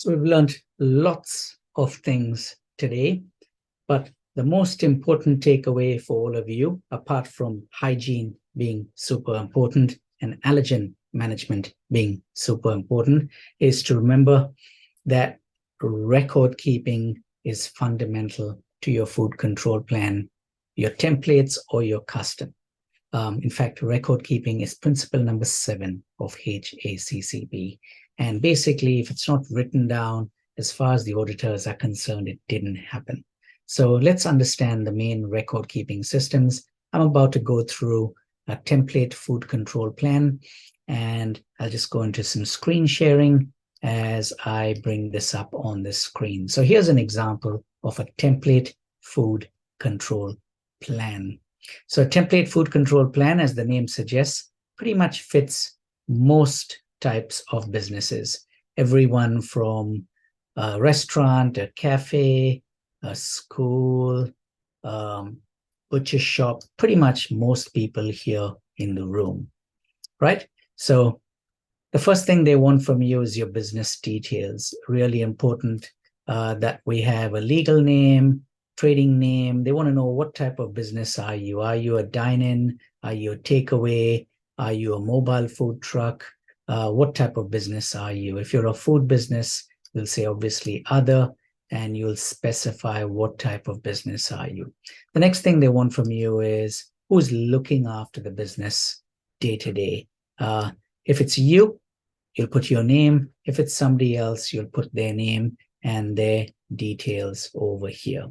So we've learned lots of things today, but the most important takeaway for all of you, apart from hygiene being super important and allergen management being super important, is to remember that record keeping is fundamental to your food control plan, your templates, or your custom. In fact, record keeping is principle number 7 of HACCP. And basically, if it's not written down, as far as the auditors are concerned, it didn't happen. So let's understand the main record keeping systems. I'm about to go through a template food control plan, and I'll just go into some screen sharing as I bring this up on the screen. So here's an example of a template food control plan. So a template food control plan, as the name suggests, pretty much fits most types of businesses. Everyone from a restaurant, a cafe, a school, butcher shop, pretty much most people here in the room, right? So the first thing they want from you is your business details. Really important that we have a legal name, trading name. They want to know what type of business are you? Are you a dine-in? Are you a takeaway? Are you a mobile food truck? What type of business are you? If you're a food business, you'll say obviously other, and you'll specify what type of business are you. The next thing they want from you is who's looking after the business day to day. If it's you, you'll put your name. If it's somebody else, you'll put their name and their details over here.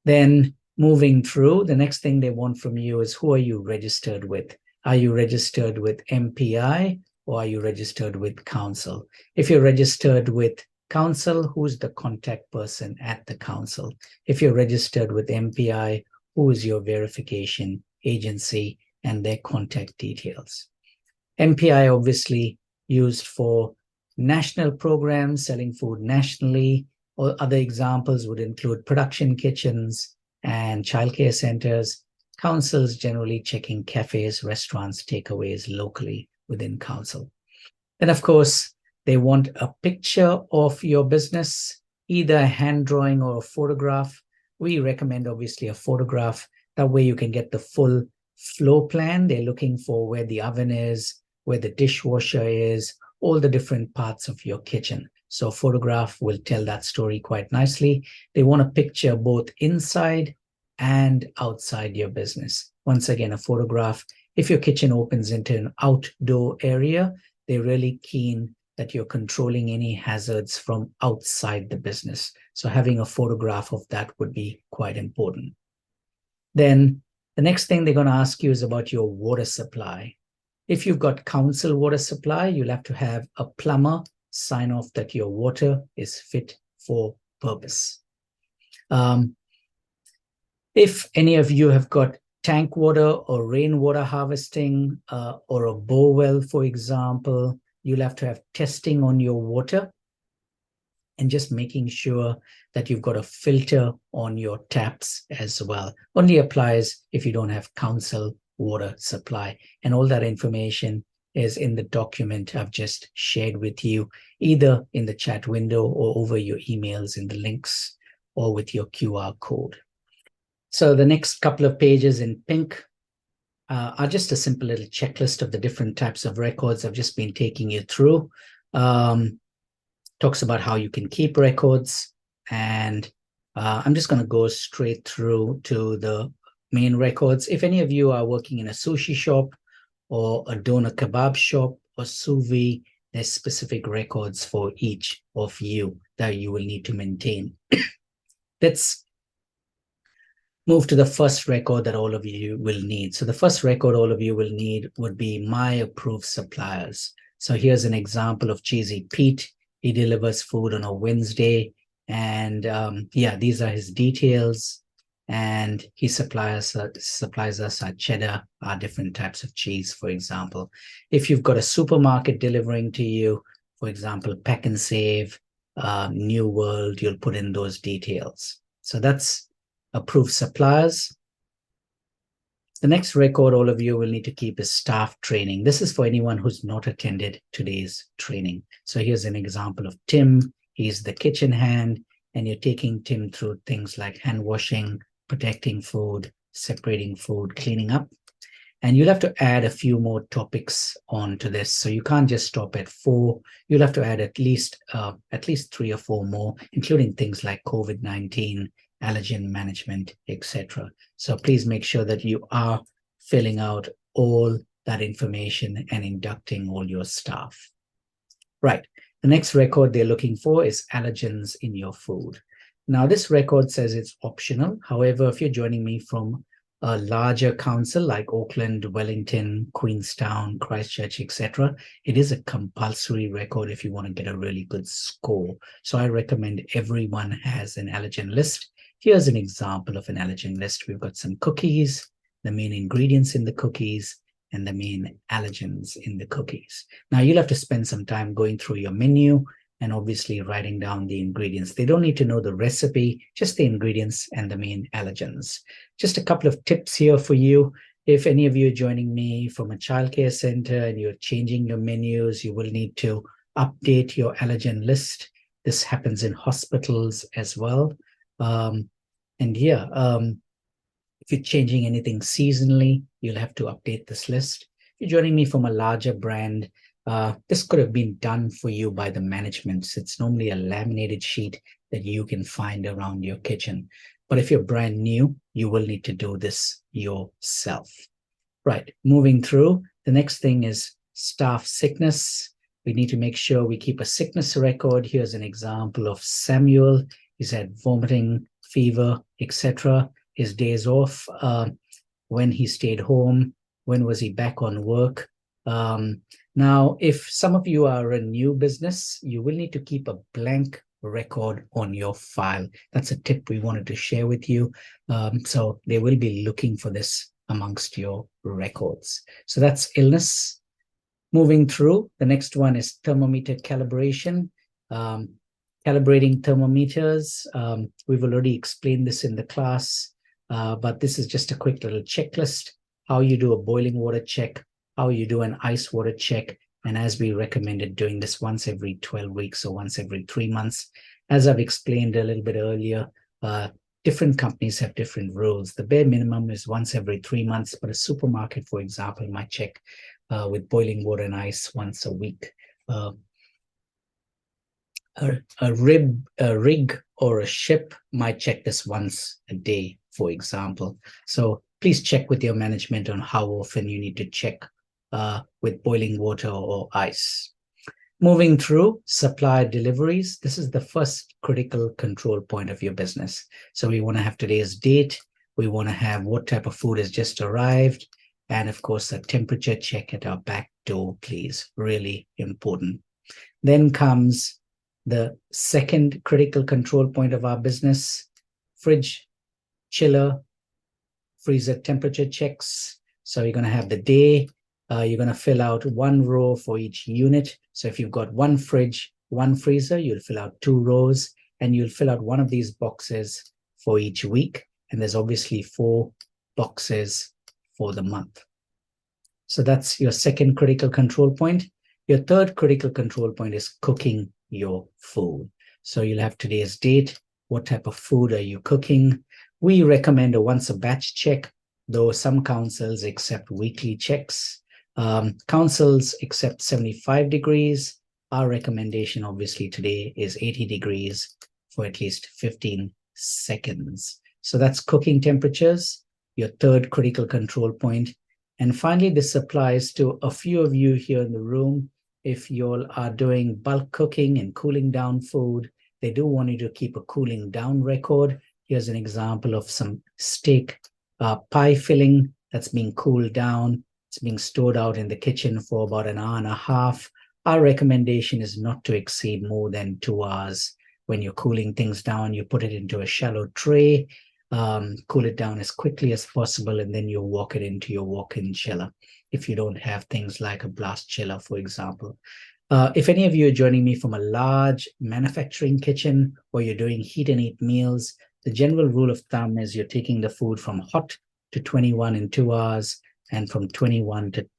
Then moving through, the next thing they want from you is who are you registered with? Are you registered with MPI or are you registered with council? If you're registered with council, who's the contact person at the council? If you're registered with MPI, who is your verification agency and their contact details? MPI obviously used for national programs, selling food nationally, or other examples would include production kitchens and childcare centers. Councils generally checking cafes, restaurants, takeaways locally within council. Then, of course, they want a picture of your business, either a hand drawing or a photograph. We recommend, obviously, a photograph. That way you can get the full flow plan. They're looking for where the oven is, where the dishwasher is, all the different parts of your kitchen. So a photograph will tell that story quite nicely. They want to picture both inside and outside your business. Once again, a photograph. If your kitchen opens into an outdoor area, they're really keen that you're controlling any hazards from outside the business. So having a photograph of that would be quite important. Then the next thing they're going to ask you is about your water supply. If you've got council water supply, you'll have to have a plumber sign off that your water is fit for purpose. If any of you have got tank water or rainwater harvesting or a bore well, for example, you'll have to have testing on your water and just making sure that you've got a filter on your taps as well. Only applies if you don't have council water supply. And all that information is in the document I've just shared with you, either in the chat window or over your emails in the links or with your QR code. So the next couple of pages in pink are just a simple little checklist of the different types of records I've just been taking you through. Talks about how you can keep records. And I'm just going to go straight through to the main records. If any of you are working in a sushi shop or a doner kebab shop or sous vide, there's specific records for each of you that you will need to maintain. Let's move to the first record that all of you will need. So the first record all of you will need would be my approved suppliers. So here's an example of Cheesy Pete. He delivers food on a Wednesday. And yeah, these are his details. And he supplies us our cheddar, our different types of cheese, for example. If you've got a supermarket delivering to you, for example, Pack and Save, New World, you'll put in those details. So that's approved suppliers. The next record all of you will need to keep is staff training. This is for anyone who's not attended today's training. So here's an example of Tim. He's the kitchen hand, and you're taking Tim through things like hand washing, protecting food, separating food, cleaning up. And you'll have to add a few more topics onto this. So you can't just stop at 4. You'll have to add at least 3 or 4 more, including things like COVID-19, allergen management, etc. So please make sure that you are filling out all that information and inducting all your staff. Right. The next record they're looking for is allergens in your food. Now, this record says it's optional. However, if you're joining me from a larger council like Auckland, Wellington, Queenstown, Christchurch, etc., it is a compulsory record if you want to get a really good score. So I recommend everyone has an allergen list. Here's an example of an allergen list. We've got some cookies, the main ingredients in the cookies, and the main allergens in the cookies. Now, you'll have to spend some time going through your menu and obviously writing down the ingredients. They don't need to know the recipe, just the ingredients and the main allergens. Just a couple of tips here for you. If any of you are joining me from a childcare center and you're changing your menus, you will need to update your allergen list. This happens in hospitals as well. If you're changing anything seasonally, you'll have to update this list. If you're joining me from a larger brand, this could have been done for you by the management. So it's normally a laminated sheet that you can find around your kitchen. But if you're brand new, you will need to do this yourself. Right, moving through, the next thing is staff sickness. We need to make sure we keep a sickness record. Here's an example of Samuel. He's had vomiting, fever, etc. His days off, when he stayed home, when was he back on work. Now, if some of you are a new business, you will need to keep a blank record on your file. That's a tip we wanted to share with you. So they will be looking for this amongst your records. So that's illness. Moving through, the next one is thermometer calibration. Calibrating thermometers. We've already explained this in the class, but this is just a quick little checklist, how you do a boiling water check, how you do an ice water check, and as we recommended, doing this once every 12 weeks or once every 3 months. As I've explained a little bit earlier, different companies have different rules. The bare minimum is once every 3 months, but a supermarket, for example, might check with boiling water and ice once a week. A rig or a ship might check this once a day, for example. So please check with your management on how often you need to check with boiling water or ice. Moving through supplier deliveries, this is the first critical control point of your business. So we want to have today's date. We want to have what type of food has just arrived. And of course, a temperature check at our back door, please. Really important. Then comes the second critical control point of our business, fridge, chiller, freezer temperature checks. So you're going to have the day. You're going to fill out 1 row for each unit. So if you've got 1 fridge, 1 freezer, you'll fill out 2 rows, and you'll fill out 1 of these boxes for each week. And there's obviously 4 boxes for the month. So that's your second critical control point. Your third critical control point is cooking your food. So you'll have today's date. What type of food are you cooking? We recommend a once a batch check, though some councils accept weekly checks. Councils accept 75 degrees. Our recommendation, obviously, today is 80 degrees for at least 15 seconds. So that's cooking temperatures, your third critical control point. And finally, this applies to a few of you here in the room. If you are doing bulk cooking and cooling down food, they do want you to keep a cooling down record. Here's an example of some steak pie filling that's being cooled down. It's being stored out in the kitchen for about an hour and a half. Our recommendation is not to exceed more than 2 hours. When you're cooling things down, you put it into a shallow tray, cool it down as quickly as possible, and then you walk it into your walk-in chiller if you don't have things like a blast chiller, for example. If any of you are joining me from a large manufacturing kitchen or you're doing heat and eat meals, the general rule of thumb is you're taking the food from hot to 21 in 2 hours and from 21 to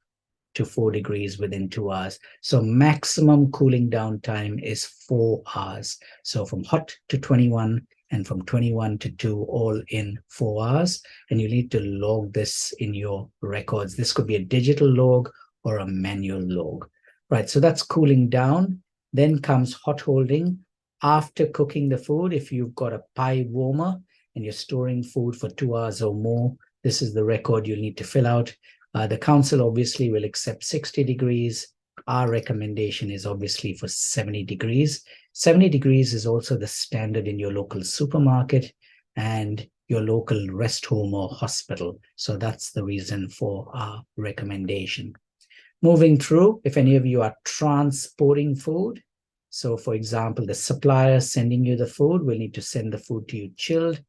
to 4 degrees within 2 hours. So maximum cooling down time is 4 hours. So from hot to 21 and from 21 to 2, all in 4 hours. And you need to log this in your records. This could be a digital log or a manual log. Right, so that's cooling down. Then comes hot holding. After cooking the food, if you've got a pie warmer and you're storing food for 2 hours or more, this is the record you'll need to fill out. The council obviously will accept 60 degrees. Our recommendation is obviously for 70 degrees. 70 degrees is also the standard in your local supermarket and your local rest home or hospital. So that's the reason for our recommendation. Moving through, if any of you are transporting food, so for example, the supplier sending you the food will need to send the food to you chilled.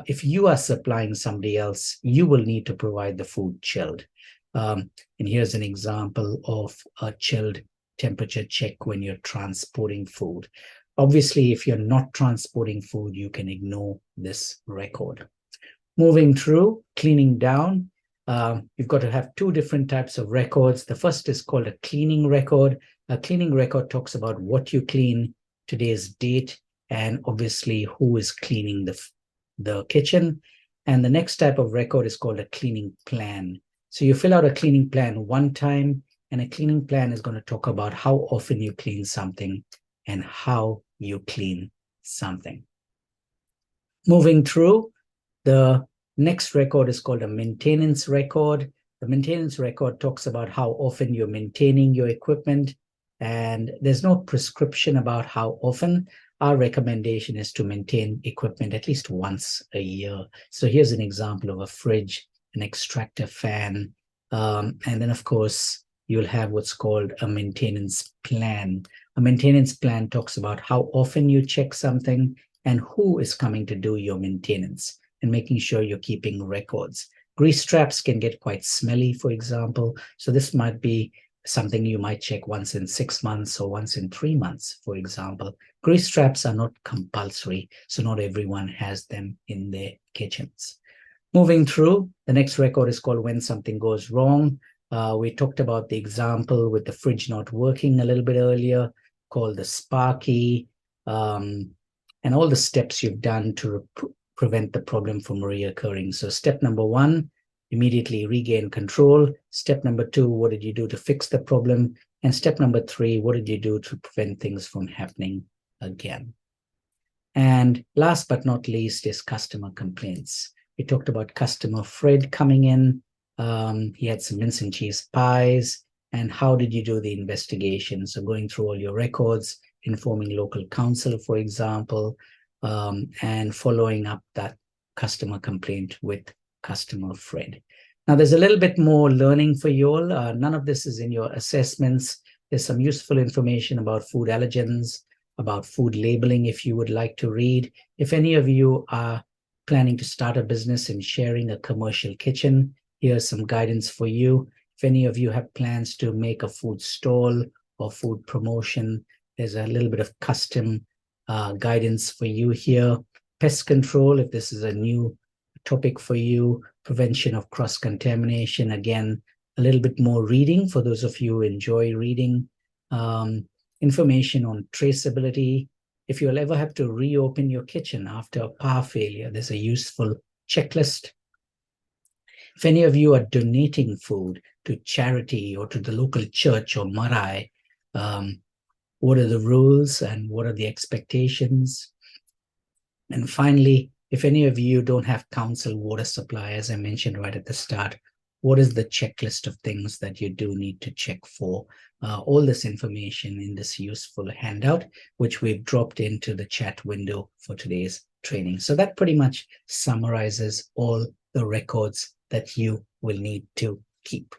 If you are supplying somebody else, you will need to provide the food chilled. And here's an example of a chilled temperature check when you're transporting food. Obviously, if you're not transporting food, you can ignore this record. Moving through, cleaning down, you've got to have 2 different types of records. The first is called a cleaning record. A cleaning record talks about what you clean, today's date, and obviously who is cleaning the kitchen. And the next type of record is called a cleaning plan. So you fill out a cleaning plan one time, and a cleaning plan is going to talk about how often you clean something and how you clean something. Moving through, the next record is called a maintenance record. The maintenance record talks about how often you're maintaining your equipment, and there's no prescription about how often. Our recommendation is to maintain equipment at least once a year. So here's an example of a fridge, an extractor fan, and then of course you'll have what's called a maintenance plan. A maintenance plan talks about how often you check something and who is coming to do your maintenance, and making sure you're keeping records. Grease traps can get quite smelly, for example. So this might be something you might check once in 6 months or once in 3 months, for example. Grease traps are not compulsory, so not everyone has them in their kitchens. Moving through, the next record is called when something goes wrong. We talked about the example with the fridge not working a little bit earlier, called the Sparky, and all the steps you've done to prevent the problem from reoccurring. So step number 1, immediately regain control. Step number 2, what did you do to fix the problem? And step number 3, what did you do to prevent things from happening again? And last but not least is customer complaints. We talked about customer Fred coming in. He had some mince and cheese pies. And how did you do the investigation? So going through all your records, informing local council, for example, and following up that customer complaint with customer Fred. Now, there's a little bit more learning for you all. None of this is in your assessments. There's some useful information about food allergens, about food labeling if you would like to read. If any of you are planning to start a business and sharing a commercial kitchen, here's some guidance for you. If any of you have plans to make a food stall or food promotion, there's a little bit of custom guidance for you here. Pest control, if this is a new topic for you. Prevention of cross-contamination, again, a little bit more reading for those of you who enjoy reading. Information on traceability. If you'll ever have to reopen your kitchen after a power failure, there's a useful checklist. If any of you are donating food to charity or to the local church or marae, what are the rules and what are the expectations? And finally, if any of you don't have council water supply, as I mentioned right at the start, what is the checklist of things that you do need to check for? All this information in this useful handout, which we've dropped into the chat window for today's training. So that pretty much summarizes all the records that you will need to keep.